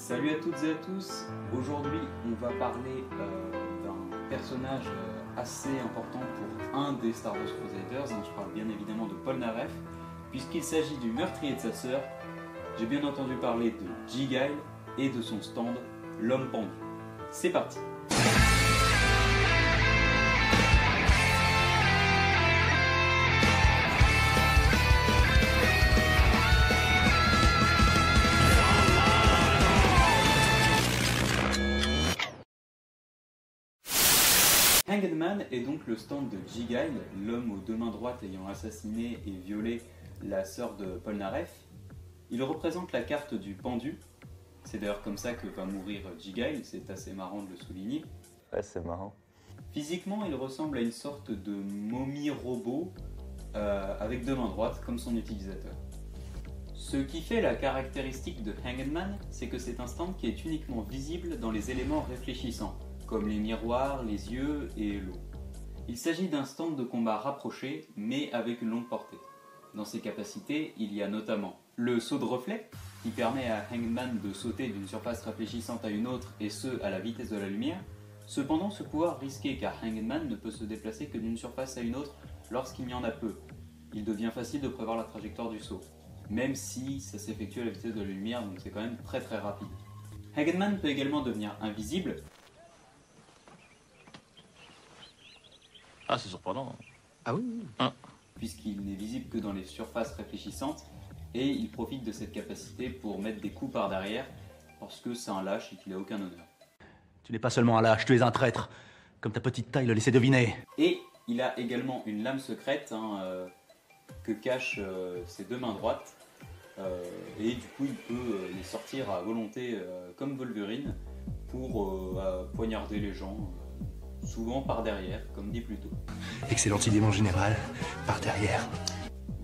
Salut à toutes et à tous. Aujourd'hui on va parler d'un personnage assez important pour un des Star Wars Crusaders. Je parle bien évidemment de Polnareff, puisqu'il s'agit du meurtrier de sa sœur. J'ai bien entendu parler de J-Guile et de son stand, l'homme pendu. C'est parti. Hanged Man est donc le stand de J-Guile, l'homme aux deux mains droites ayant assassiné et violé la sœur de Polnareff. Il représente la carte du pendu. C'est d'ailleurs comme ça que va mourir J-Guile, c'est assez marrant de le souligner. Ouais, c'est marrant. Physiquement, il ressemble à une sorte de momie robot avec deux mains droites, comme son utilisateur. Ce qui fait la caractéristique de Hanged Man, c'est que c'est un stand qui est uniquement visible dans les éléments réfléchissants, comme les miroirs, les yeux et l'eau. Il s'agit d'un stand de combat rapproché, mais avec une longue portée. Dans ses capacités, il y a notamment le saut de reflet, qui permet à Hanged Man de sauter d'une surface réfléchissante à une autre, et ce, à la vitesse de la lumière. Cependant, ce pouvoir risqué, car Hanged Man ne peut se déplacer que d'une surface à une autre lorsqu'il y en a peu. Il devient facile de prévoir la trajectoire du saut, même si ça s'effectue à la vitesse de la lumière, donc c'est quand même très rapide. Hanged Man peut également devenir invisible. Ah, c'est surprenant. Ah oui. Puisqu'il n'est visible que dans les surfaces réfléchissantes, et il profite de cette capacité pour mettre des coups par derrière, parce que c'est un lâche et qu'il n'a aucun honneur. Tu n'es pas seulement un lâche, tu es un traître, comme ta petite taille le laissait deviner. Et il a également une lame secrète que cachent ses deux mains droites, et du coup il peut les sortir à volonté comme Wolverine pour poignarder les gens. Souvent par derrière, comme dit plus tôt. Excellente idée, mon général, par derrière.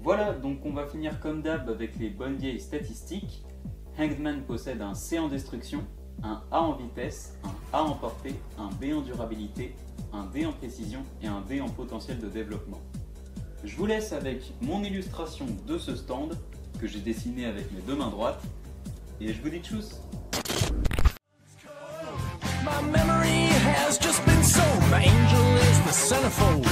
Voilà, donc on va finir comme d'hab avec les bonnes vieilles statistiques. Hanged Man possède un C en destruction, un A en vitesse, un A en portée, un B en durabilité, un D en précision et un D en potentiel de développement. Je vous laisse avec mon illustration de ce stand que j'ai dessiné avec mes deux mains droites et je vous dis tchuss. My memory has just been sold. My angel is the centerfold.